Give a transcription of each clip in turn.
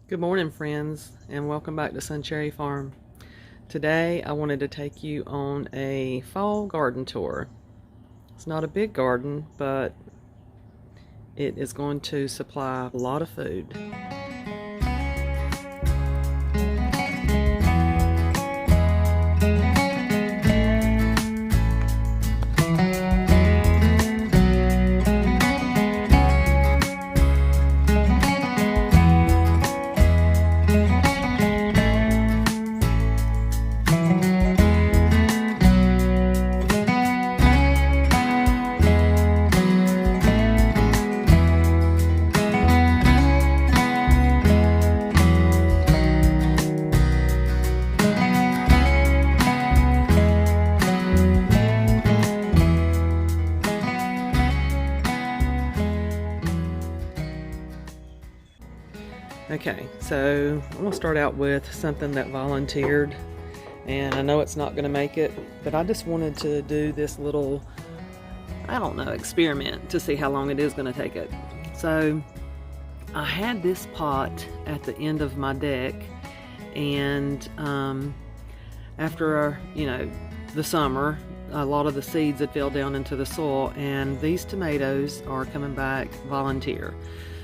Good morning, friends, and welcome back to Sun Cherry Farm. Today I wanted to take you on a fall garden tour. It's not a big garden, but it is going to supply a lot of food. Okay, so I'm going to start out with something that volunteered, and I know it's not going to make it, but I just wanted to do this little, experiment to see how long it is going to take it. So I had this pot at the end of my deck, and after, the summer, a lot of the seeds had fell down into the soil, and these tomatoes are coming back volunteer.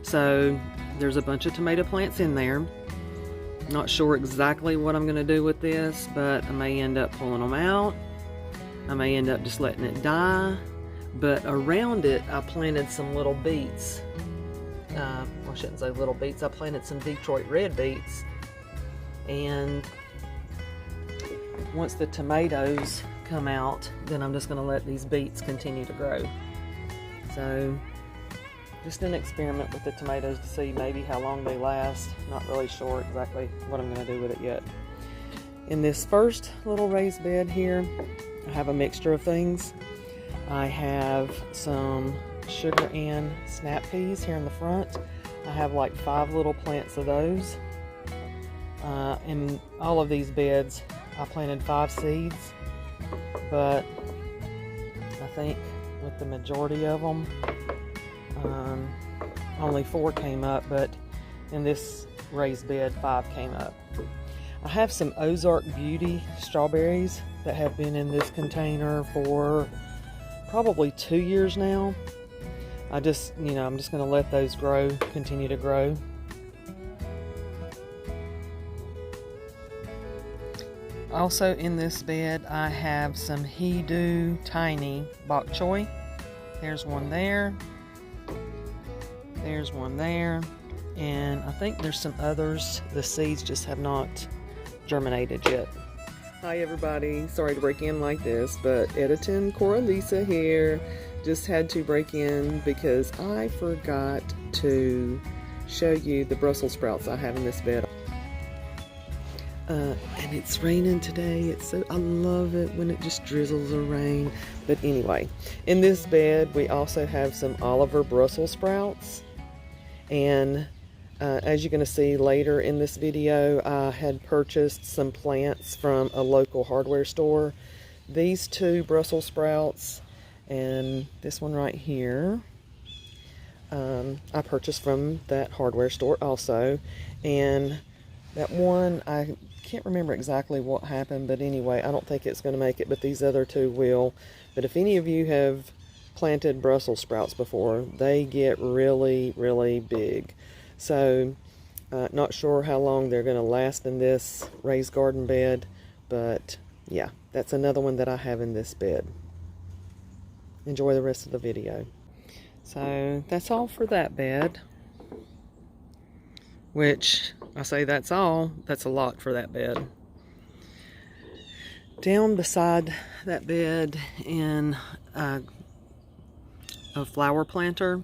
So there's a bunch of tomato plants in there. Not sure exactly what I'm going to do with this, but I may end up pulling them out. I may end up just letting it die. But around it, I planted some little beets. I shouldn't say little beets. I planted some Detroit red beets. And once the tomatoes come out, then I'm just going to let these beets continue to grow. So just an experiment with the tomatoes to see maybe how long they last. Not really sure exactly what I'm going to do with it yet. In this first little raised bed here, I have a mixture of things. I have some sugar and snap peas here in the front. I have like 5 little plants of those. In all of these beds, I planted 5 seeds, but I think with the majority of them, only 4 came up, but in this raised bed 5 came up. I have some Ozark Beauty strawberries that have been in this container for probably 2 years now. I'm just going to let those continue to grow. Also in this bed I have some He-Do Tiny Bok Choy. There's one there. There's one there, and I think there's some others. The seeds just have not germinated yet. Hi everybody, sorry to break in like this, but Editon Cora Lisa here. Just had to break in because I forgot to show you the Brussels sprouts I have in this bed. And it's raining today. I love it when it just drizzles or rain. But anyway, in this bed we also have some Oliver Brussels sprouts. And as you're going to see later in this video, I had purchased some plants from a local hardware store. These 2 Brussels sprouts and this one right here, I purchased from that hardware store also. And that one, I can't remember exactly what happened, but anyway, I don't think it's going to make it, but these other 2 will. But if any of you have planted Brussels sprouts before, they get really, really big. So not sure how long they're going to last in this raised garden bed, but yeah, that's another one that I have in this bed. Enjoy the rest of the video. So that's all for that bed, which I say that's all. That's a lot for that bed. Down beside that bed in a flower planter,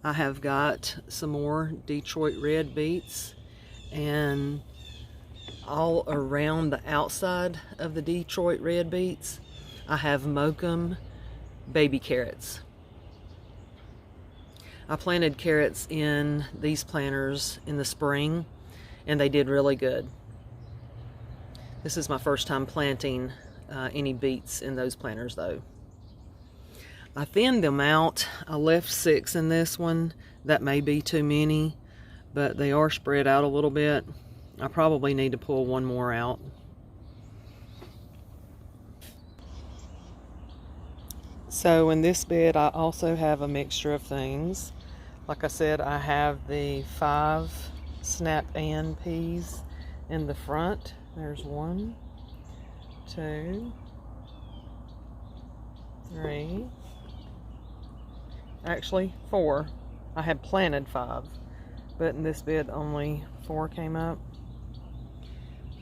I have got some more Detroit red beets, and all around the outside of the Detroit red beets I have Mokum baby carrots. I planted carrots in these planters in the spring, and they did really good. This is my first time planting any beets in those planters though. I thinned them out. I left 6 in this one. That may be too many, but they are spread out a little bit. I probably need to pull one more out. So in this bed, I also have a mixture of things. Like I said, I have the 5 snap and peas in the front. There's 1, 2, 3, actually 4. I had planted 5, but in this bed only 4 came up.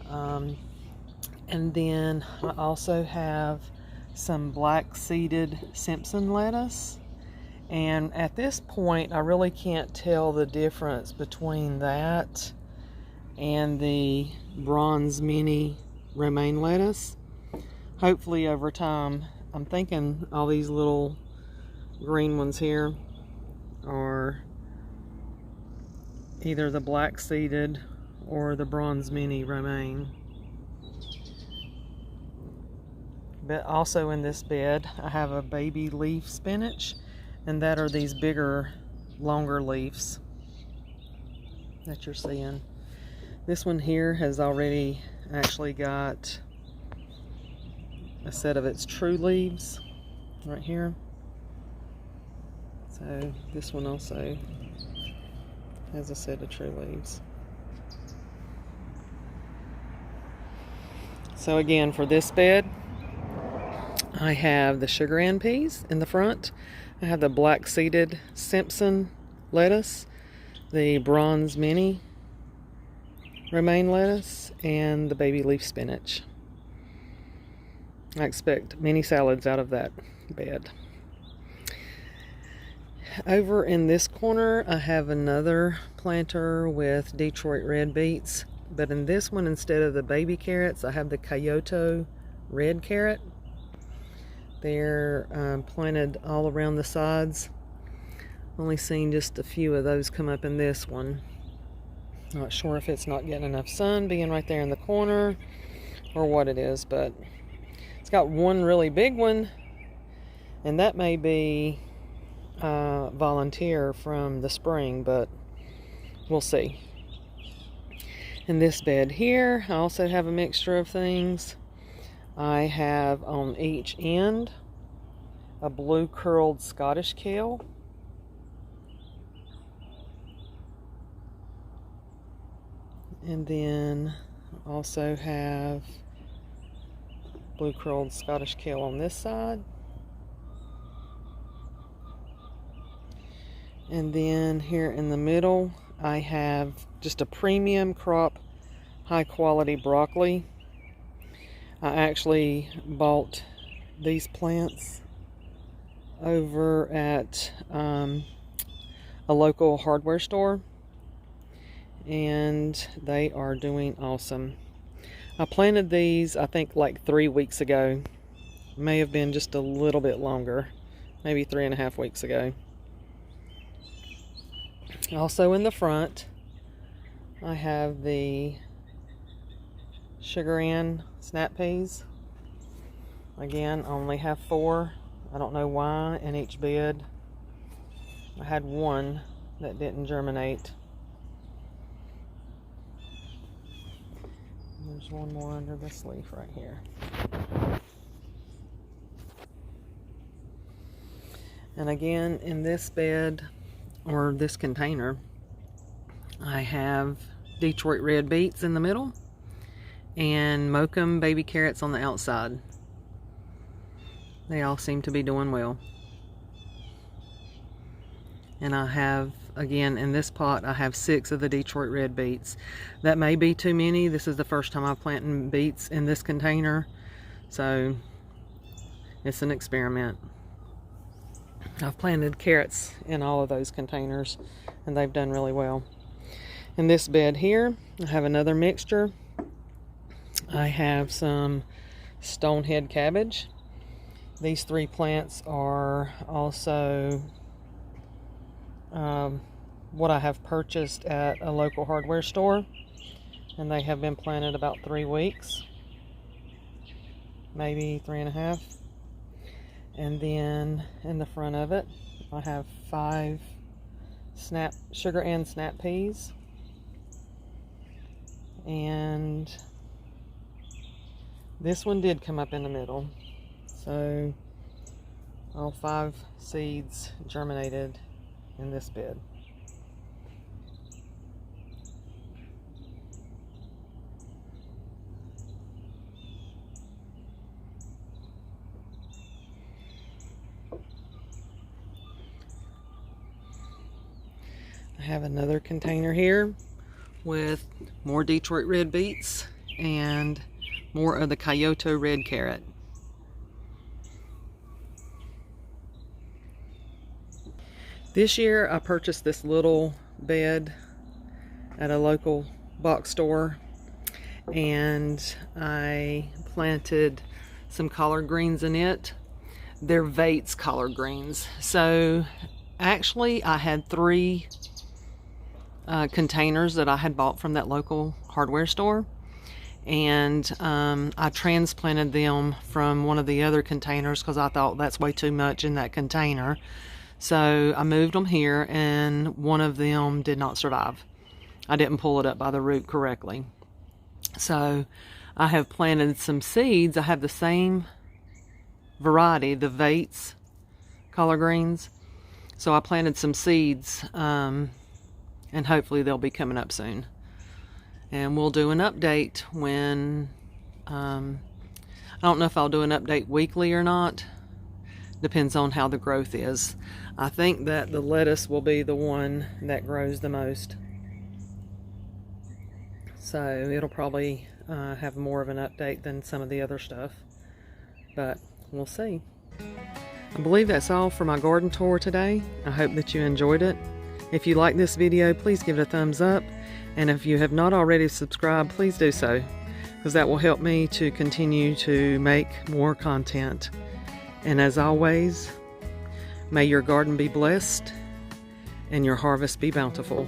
And then I also have some black seeded Simpson lettuce. And at this point, I really can't tell the difference between that and the bronze mini romaine lettuce. Hopefully over time, I'm thinking all these little green ones here are either the black seeded or the bronze mini romaine. But also in this bed, I have a baby leaf spinach, and that are these bigger, longer leaves that you're seeing. This one here has already actually got a set of its true leaves right here. So this one also has a set of true leaves. So again, for this bed, I have the sugar and peas in the front. I have the black seeded Simpson lettuce, the bronze mini romaine lettuce, and the baby leaf spinach. I expect mini salads out of that bed. Over in this corner, I have another planter with Detroit red beets, but in this one, instead of the baby carrots, I have the Kyoto red carrot. They're planted all around the sides. Only seen just a few of those come up in this one. Not sure if it's not getting enough sun being right there in the corner or what it is, but it's got one really big one, and that may be volunteer from the spring, but we'll see. In this bed here, I also have a mixture of things. I have on each end a blue curled Scottish kale. And then also have blue curled Scottish kale on this side. And then here in the middle, I have just a premium crop, high quality broccoli. I actually bought these plants over at a local hardware store, and they are doing awesome. I planted these, I think, like 3 weeks ago. May have been just a little bit longer, maybe 3.5 weeks ago. Also in the front, I have the sugar and snap peas. Again, I only have 4. I don't know why in each bed. I had 1 that didn't germinate. There's one more under this leaf right here. And again, in this bed, or this container, I have Detroit red beets in the middle and Mokum baby carrots on the outside. They all seem to be doing well. And I have, again, in this pot, I have 6 of the Detroit red beets. That may be too many. This is the first time I've planted beets in this container, so it's an experiment. I've planted carrots in all of those containers, and they've done really well. In this bed here, I have another mixture. I have some stonehead cabbage. These 3 plants are also what I have purchased at a local hardware store, and they have been planted about 3 weeks, maybe 3.5. And then in the front of it, I have 5 sugar and snap peas. and this one did come up in the middle. So all 5 seeds germinated in this bed. I have another container here with more Detroit red beets and more of the Kyoto red carrot. This year I purchased this little bed at a local box store, and I planted some collard greens in it. They're Vates collard greens. So actually I had 3 containers that I had bought from that local hardware store, and I transplanted them from one of the other containers because I thought that's way too much in that container. So I moved them here, and one of them did not survive. I didn't pull it up by the root correctly. So I have planted some seeds. I have the same variety, the Vates collard greens. So I planted some seeds, and hopefully they'll be coming up soon. And we'll do an update when, I don't know if I'll do an update weekly or not. Depends on how the growth is. I think that the lettuce will be the one that grows the most. So it'll probably have more of an update than some of the other stuff. But we'll see. I believe that's all for my garden tour today. I hope that you enjoyed it. If you like this video, please give it a thumbs up. And if you have not already subscribed, please do so, because that will help me to continue to make more content. And as always, may your garden be blessed and your harvest be bountiful.